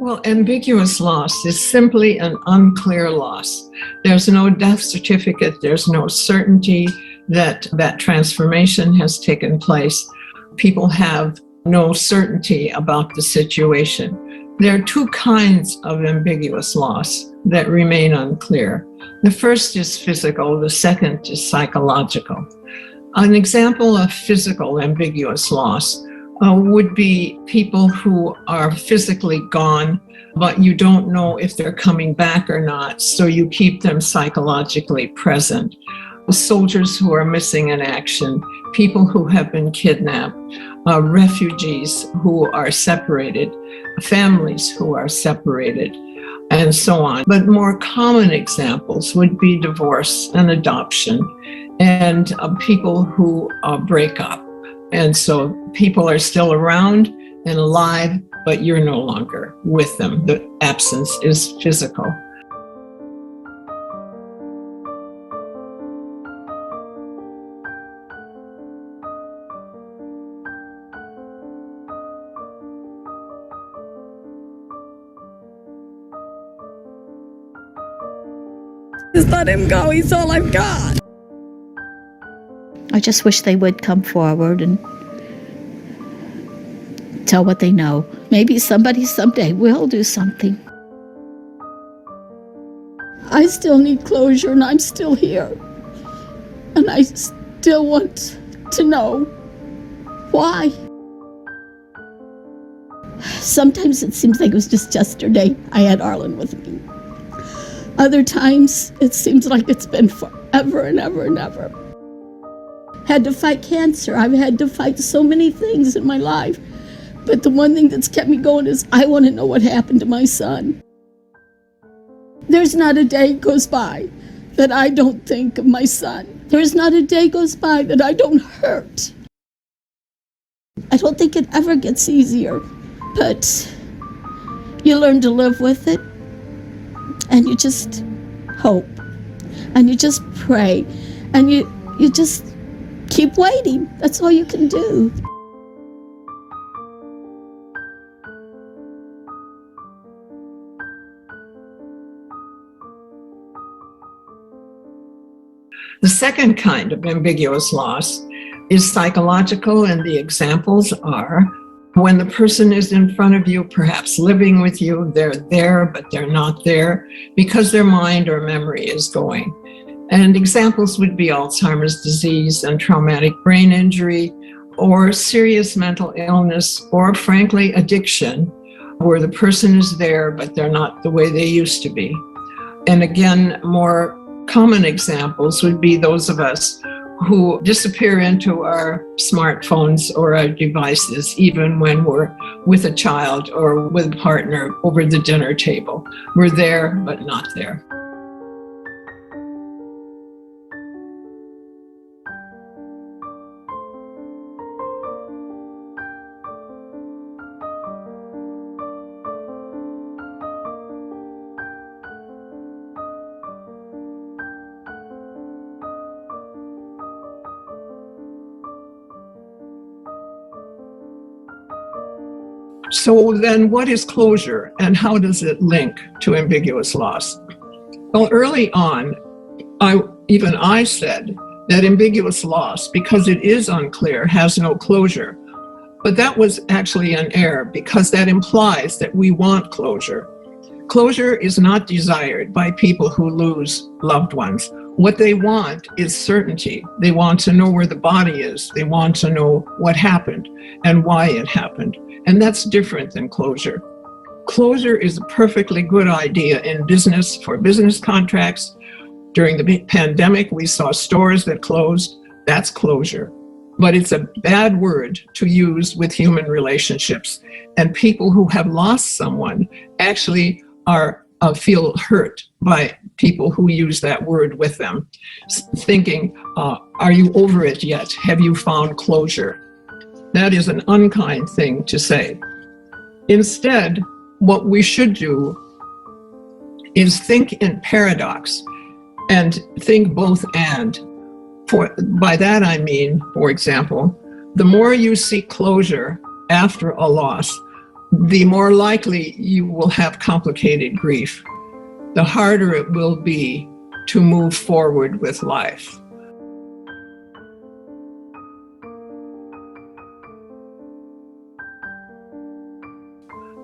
Well, ambiguous loss is simply an unclear loss. There's no death certificate. There's no certainty that that transformation has taken place. People have no certainty about the situation. There are two kinds of ambiguous loss that remain unclear. The first is physical. The second is psychological. An example of physical ambiguous loss would be people who are physically gone, but you don't know if they're coming back or not, so you keep them psychologically present. Soldiers who are missing in action, people who have been kidnapped, refugees who are separated, families who are separated, and so on. But more common examples would be divorce and adoption, and people who break up. And so people are still around and alive, but you're no longer with them. The absence is physical. Just let him go. He's all I've got. I just wish they would come forward and tell what they know. Maybe somebody someday will do something. I still need closure, and I'm still here. And I still want to know why. Sometimes it seems like it was just yesterday I had Arlen with me. Other times it seems like it's been forever and ever and ever. Had to fight cancer. I've had to fight so many things in my life. But the one thing that's kept me going is I want to know what happened to my son. There's not a day goes by that I don't think of my son. There's not a day goes by that I don't hurt. I don't think it ever gets easier, but you learn to live with it, and you just hope, and you just pray, and you just keep waiting. That's all you can do. The second kind of ambiguous loss is psychological, and the examples are when the person is in front of you, perhaps living with you, they're there, but they're not there because their mind or memory is going. And examples would be Alzheimer's disease and traumatic brain injury, or serious mental illness, or frankly, addiction, where the person is there, but they're not the way they used to be. And again, more common examples would be those of us who disappear into our smartphones or our devices, even when we're with a child or with a partner over the dinner table. We're there, but not there. So then what is closure, and how does it link to ambiguous loss? Well, early on, I said that ambiguous loss, because it is unclear, has no closure. But that was actually an error, because that implies that we want closure. Closure is not desired by people who lose loved ones. What they want is certainty. They want to know where the body is. They want to know what happened and why it happened. And that's different than closure. Closure is a perfectly good idea in business for business contracts. During the pandemic, we saw stores that closed. That's closure. But it's a bad word to use with human relationships. And people who have lost someone actually feel hurt by people who use that word with them, thinking, are you over it yet? Have you found closure? That is an unkind thing to say. Instead, what we should do is think in paradox and think both and. By that I mean, for example, the more you seek closure after a loss, the more likely you will have complicated grief, the harder it will be to move forward with life.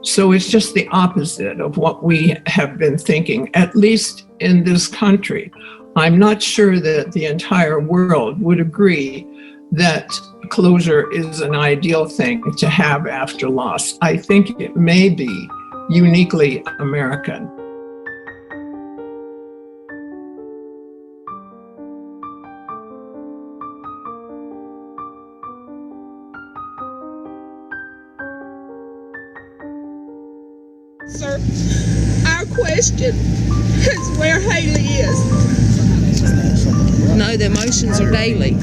So it's just the opposite of what we have been thinking, at least in this country. I'm not sure that the entire world would agree that closure is an ideal thing to have after loss. I think it may be uniquely American. Sir, our question is where Haley is. No, the emotions are daily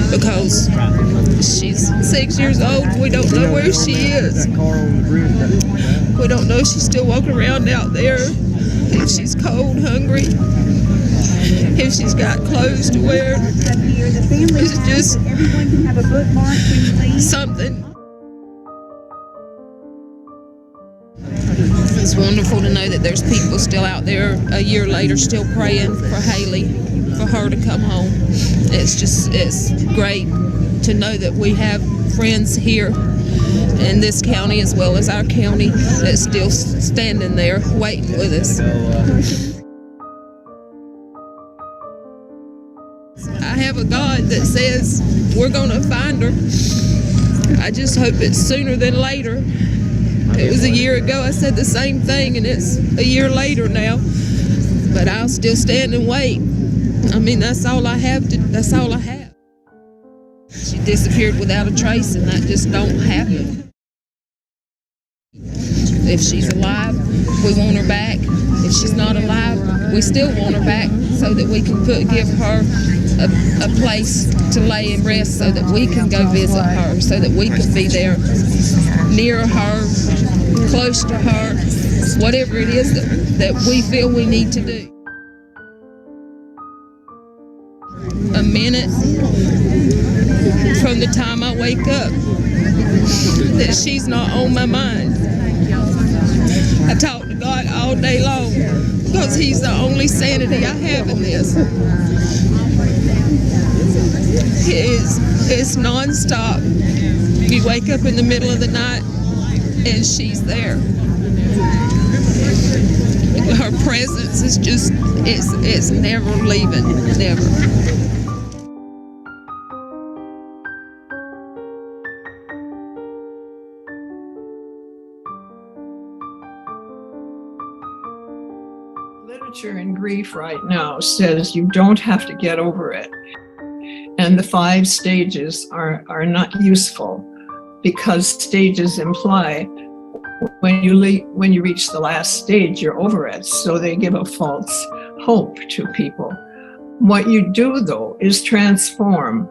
because she's 6 years old. We don't know where she is. We don't know if she's still walking around out there, if she's cold, hungry, if she's got clothes to wear. It's just something. It's wonderful to know that there's people still out there a year later still praying for Haley, for her to come home. It's great to know that we have friends here in this county as well as our county that's still standing there waiting with us. I have a God that says we're going to find her. I just hope it's sooner than later. It was a year ago I said the same thing, and it's a year later now. But I'll still stand and wait. I mean, that's all I have. That's all I have. She disappeared without a trace, and that just don't happen. If she's alive, we want her back. If she's not alive, we still want her back so that we can give her a place to lay and rest, so that we can go visit her, so that we can be there near her, close to her, whatever it is that we feel we need to do. A minute from the time I wake up that she's not on my mind. I talk to God all day long because He's the only sanity I have in this. It's non-stop. You wake up in the middle of the night and she's there. Her presence is just, it's never leaving, never. Literature in grief right now says you don't have to get over it. And the 5 stages are not useful, because stages imply when you reach the last stage, you're over it. So they give a false hope to people. What you do, though, is transform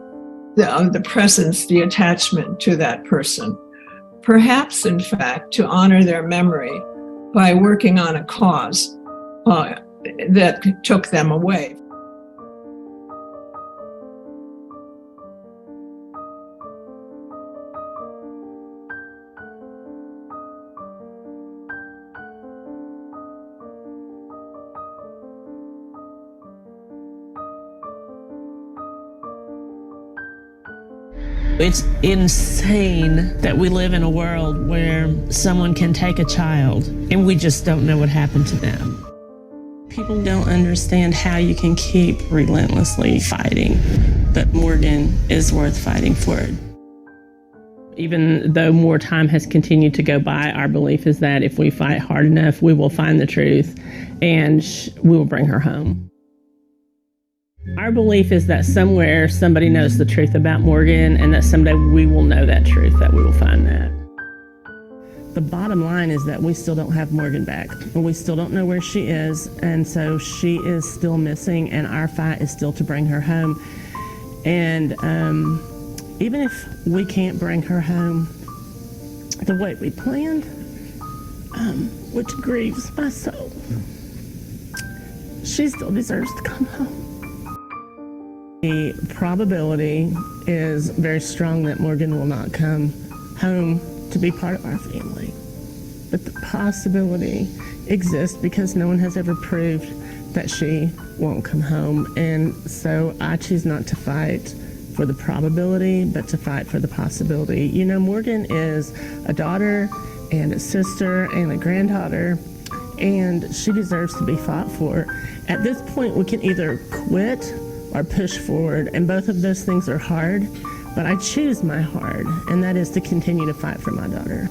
the presence, the attachment to that person. Perhaps, in fact, to honor their memory by working on a cause that took them away. It's insane that we live in a world where someone can take a child and we just don't know what happened to them. People don't understand how you can keep relentlessly fighting, but Morgan is worth fighting for. Even though more time has continued to go by, our belief is that if we fight hard enough, we will find the truth and we will bring her home. Our belief is that somewhere somebody knows the truth about Morgan, and that someday we will know that truth, that we will find that. The bottom line is that we still don't have Morgan back, and we still don't know where she is, and so she is still missing, and our fight is still to bring her home. And even if we can't bring her home the way we planned, which grieves my soul, she still deserves to come home. The probability is very strong that Morgan will not come home to be part of our family. But the possibility exists because no one has ever proved that she won't come home. And so I choose not to fight for the probability, but to fight for the possibility. You know, Morgan is a daughter and a sister and a granddaughter, and she deserves to be fought for. At this point, we can either quit or push forward, and both of those things are hard, but I choose my hard, and that is to continue to fight for my daughter.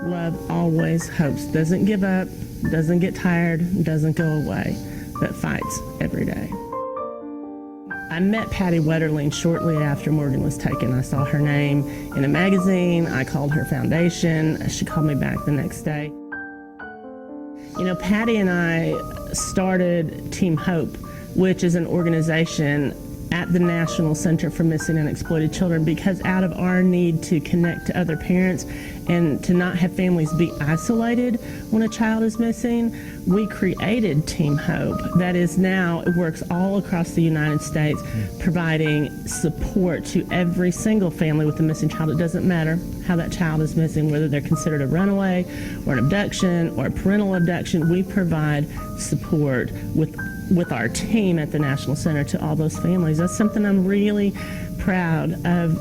Love always hopes, doesn't give up, doesn't get tired, doesn't go away, but fights every day. I met Patty Wetterling shortly after Morgan was taken. I saw her name in a magazine. I called her foundation. She called me back the next day. You know, Patty and I started Team Hope, which is an organization at the National Center for Missing and Exploited Children, because out of our need to connect to other parents and to not have families be isolated when a child is missing, we created Team Hope. That is now, it works all across the United States, providing support to every single family with a missing child. It doesn't matter how that child is missing, whether they're considered a runaway or an abduction or a parental abduction. We provide support with our team at the National Center to all those families. That's something I'm really proud of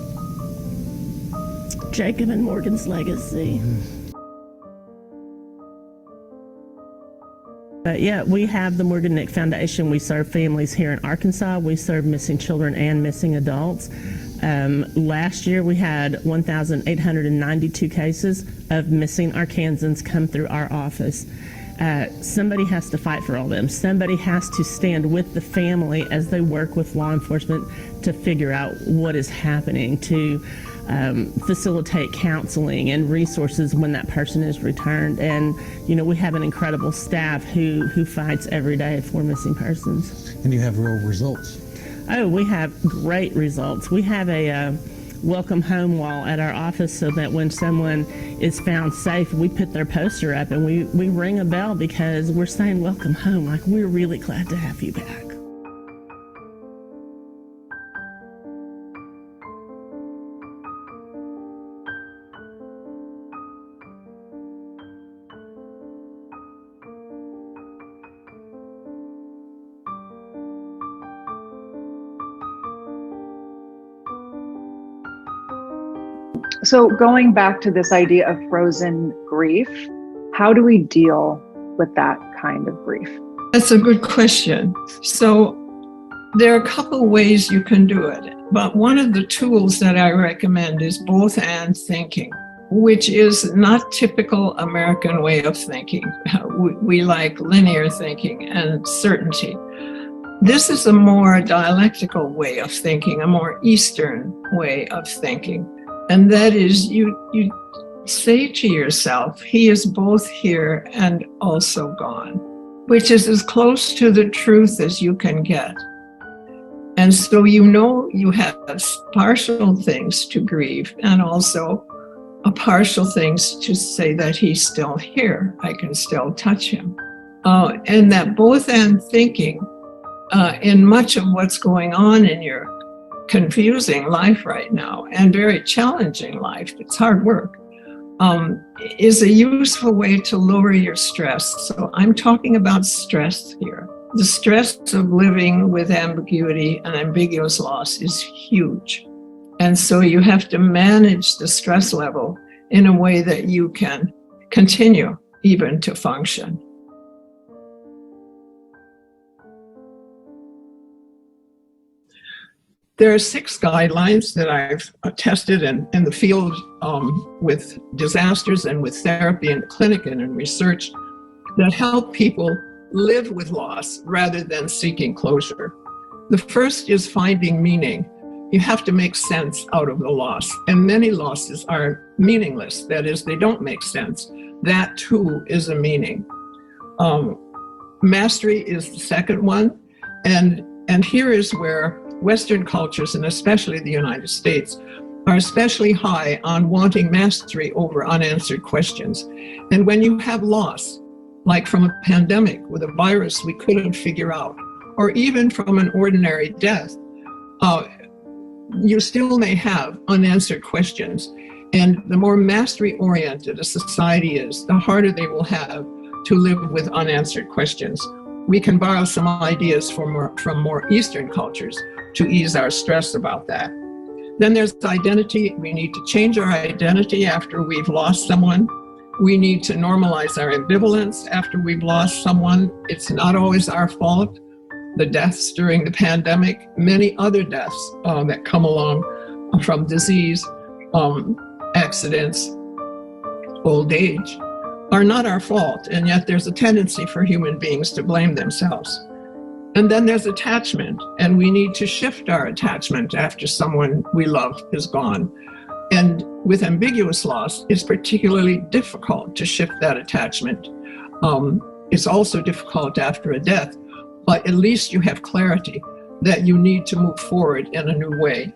Jacob and Morgan's legacy. But yeah, we have the Morgan Nick Foundation. We serve families here in Arkansas. We serve missing children and missing adults. Last year we had 1,892 cases of missing Arkansans come through our office. Somebody has to fight for all of them. Somebody has to stand with the family as they work with law enforcement to figure out what is happening, to facilitate counseling and resources when that person is returned. And, you know, we have an incredible staff who fights every day for missing persons. And you have real results. Oh, we have great results. We have a welcome home wall at our office so that when someone is found safe, we put their poster up and we ring a bell because we're saying welcome home, like we're really glad to have you back. So going back to this idea of frozen grief, how do we deal with that kind of grief? That's a good question. So there are a couple ways you can do it, but one of the tools that I recommend is both and thinking, which is not typical American way of thinking. We like linear thinking and certainty. This is a more dialectical way of thinking, a more Eastern way of thinking. And that is, you say to yourself, he is both here and also gone, which is as close to the truth as you can get. And so you know you have partial things to grieve and also a partial things to say that he's still here. I can still touch him. And that both and thinking in much of what's going on in your confusing life right now and very challenging life, it's hard work, is a useful way to lower your stress. So I'm talking about stress here. The stress of living with ambiguity and ambiguous loss is huge. And so you have to manage the stress level in a way that you can continue even to function. There are 6 guidelines that I've tested in the field with disasters and with therapy and clinic and in research that help people live with loss rather than seeking closure. The first is finding meaning. You have to make sense out of the loss, and many losses are meaningless. That is, they don't make sense. That too is a meaning. Mastery is the second one, and here is where Western cultures, and especially the United States, are especially high on wanting mastery over unanswered questions. And when you have loss, like from a pandemic with a virus we couldn't figure out, or even from an ordinary death, you still may have unanswered questions. And the more mastery-oriented a society is, the harder they will have to live with unanswered questions. We can borrow some ideas from more Eastern cultures to ease our stress about that. Then there's identity. We need to change our identity after we've lost someone. We need to normalize our ambivalence after we've lost someone. It's not always our fault. The deaths during the pandemic, many other deaths that come along from disease, accidents, old age, are not our fault. And yet there's a tendency for human beings to blame themselves. And then there's attachment, and we need to shift our attachment after someone we love is gone. And with ambiguous loss, it's particularly difficult to shift that attachment. It's also difficult after a death, but at least you have clarity that you need to move forward in a new way.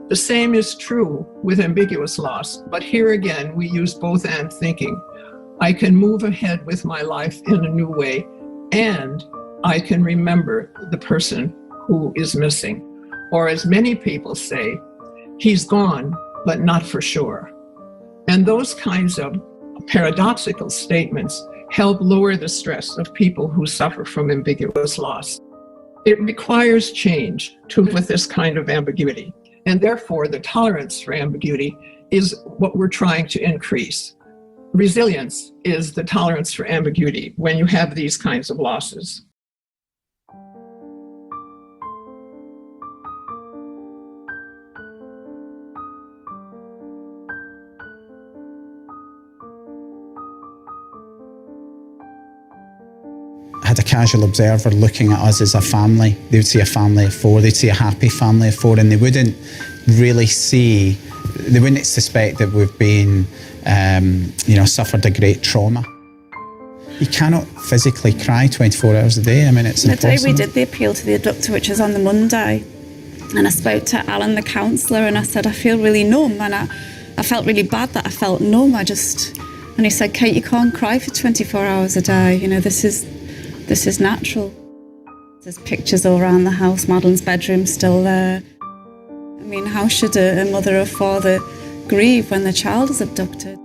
The same is true with ambiguous loss, but here again, we use both and thinking. I can move ahead with my life in a new way, and I can remember the person who is missing. Or as many people say, he's gone, but not for sure. And those kinds of paradoxical statements help lower the stress of people who suffer from ambiguous loss. It requires change to live with this kind of ambiguity. And therefore, the tolerance for ambiguity is what we're trying to increase. Resilience is the tolerance for ambiguity when you have these kinds of losses. I had a casual observer looking at us as a family. They would see a family of four, they'd see a happy family of four, and they wouldn't really see, they wouldn't suspect that we've been, suffered a great trauma. You cannot physically cry 24 hours a day. I mean, it's impossible. The day we did the appeal to the abductor, which was on the Monday, and I spoke to Alan, the counsellor, and I said, I feel really numb, and I felt really bad that I felt numb. And he said, Kate, you can't cry for 24 hours a day. You know, this is natural. There's pictures all around the house. Madeline's bedroom's still there. I mean, how should a mother or father grieve when their child is abducted?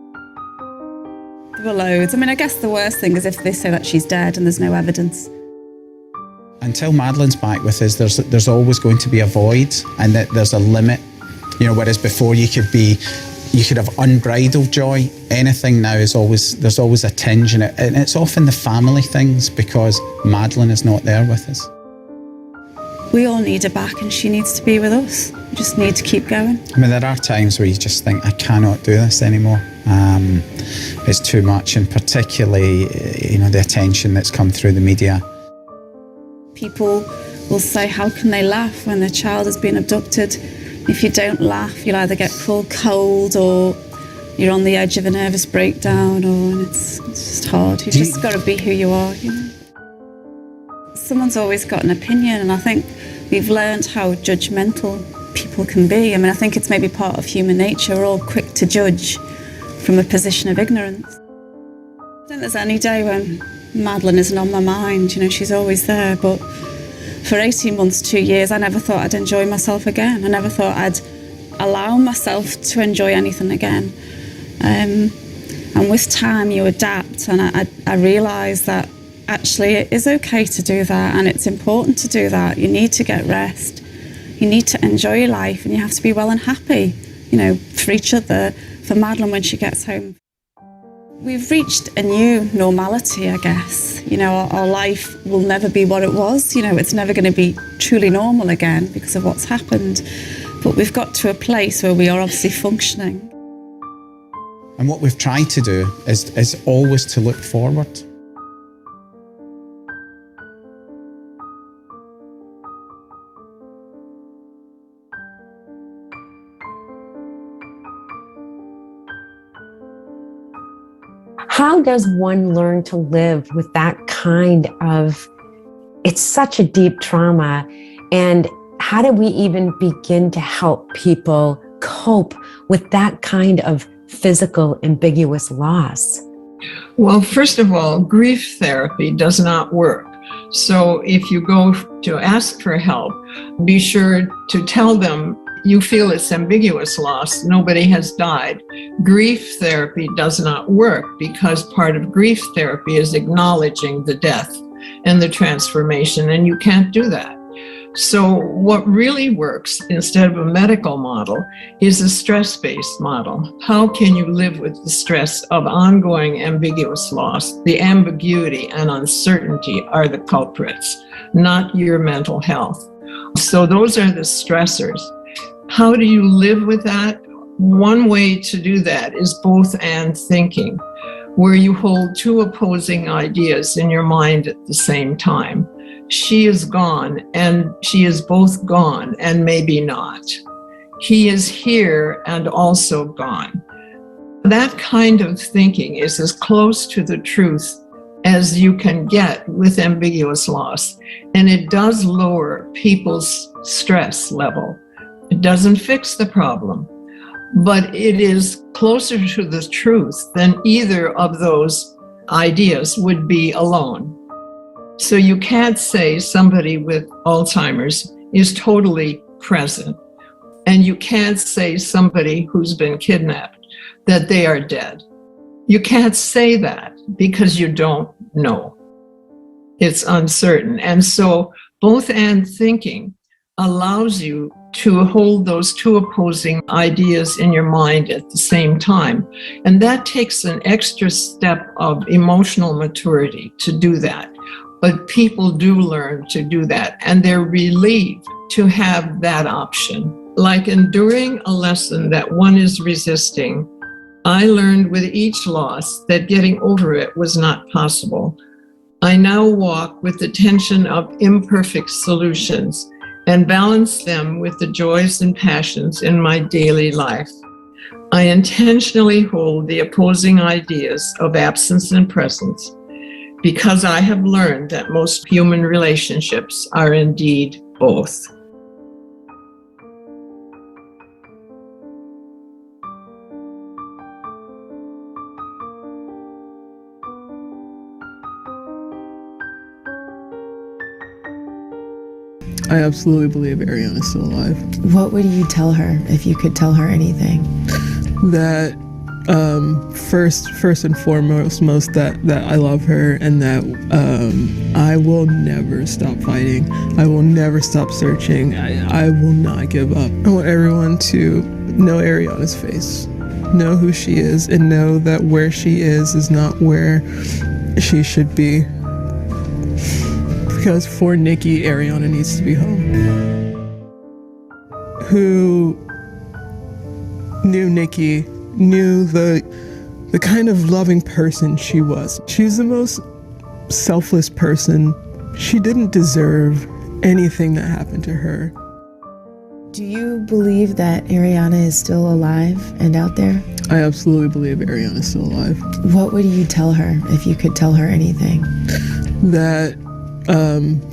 There were loads. I mean, I guess the worst thing is if they say that she's dead and there's no evidence. Until Madeline's back with us, there's always going to be a void, and that there's a limit. You know, whereas before you could have unbridled joy. Anything now there's always a tinge in it, and it's often the family things because Madeline is not there with us. We all need her back, and she needs to be with us. We just need to keep going. I mean, there are times where you just think, I cannot do this anymore. It's too much, and particularly, the attention that's come through the media. People will say, how can they laugh when their child has been abducted? If you don't laugh, you'll either get full cold or you're on the edge of a nervous breakdown, and it's just hard. You've just got to be who you are, Someone's always got an opinion, and I think we've learned how judgmental people can be. I mean, I think it's maybe part of human nature. We're all quick to judge from a position of ignorance. I don't think there's any day when Madeline isn't on my mind. She's always there, but for 18 months, 2 years, I never thought I'd enjoy myself again. I never thought I'd allow myself to enjoy anything again. And with time, you adapt, and I realised that actually it is okay to do that, and it's important to do that. You need to get rest. You need to enjoy your life, and you have to be well and happy, for each other, for Madeline when she gets home. We've reached a new normality, I guess. Our life will never be what it was. It's never going to be truly normal again because of what's happened. But we've got to a place where we are obviously functioning. And what we've tried to do is always to look forward. How does one learn to live with that kind of, it's such a deep trauma, and how do we even begin to help people cope with that kind of physical ambiguous loss? Well, first of all, grief therapy does not work. So if you go to ask for help, be sure to tell them you feel it's ambiguous loss, nobody has died. Grief therapy does not work because part of grief therapy is acknowledging the death and the transformation, and you can't do that. So what really works instead of a medical model is a stress-based model. How can you live with the stress of ongoing ambiguous loss? The ambiguity and uncertainty are the culprits, not your mental health. So those are the stressors. How do you live with that? One way to do that is both and thinking, where you hold two opposing ideas in your mind at the same time. She is gone, and she is both gone and maybe not. He is here and also gone. That kind of thinking is as close to the truth as you can get with ambiguous loss, and it does lower people's stress level. It doesn't fix the problem, but it is closer to the truth than either of those ideas would be alone. So you can't say somebody with Alzheimer's is totally present, and you can't say somebody who's been kidnapped that they are dead. You can't say that because you don't know. It's uncertain. And so both and thinking allows you to hold those two opposing ideas in your mind at the same time. And that takes an extra step of emotional maturity to do that. But people do learn to do that, and they're relieved to have that option. Like enduring a lesson that one is resisting, I learned with each loss that getting over it was not possible. I now walk with the tension of imperfect solutions and balance them with the joys and passions in my daily life. I intentionally hold the opposing ideas of absence and presence because I have learned that most human relationships are indeed both. I absolutely believe Ariane is still alive. What would you tell her if you could tell her anything? That first and foremost, that I love her, and that I will never stop fighting. I will never stop searching. I will not give up. I want everyone to know Ariana's face, know who she is, and know that where she is not where she should be. Because for Nikki, Ariana needs to be home. Who knew Nikki, knew the kind of loving person she was. She's the most selfless person. She didn't deserve anything that happened to her. Do you believe that Ariana is still alive and out there? I absolutely believe Ariana is still alive. What would you tell her if you could tell her anything? That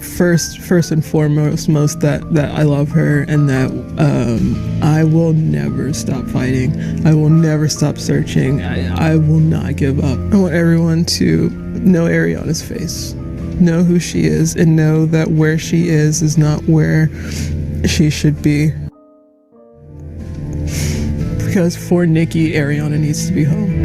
first and foremost, that I love her, and that I will never stop fighting. I will never stop searching. I will not give up. I want everyone to know Ariana's face, know who she is, and know that where she is not where she should be. Because for Nikki, Ariana needs to be home.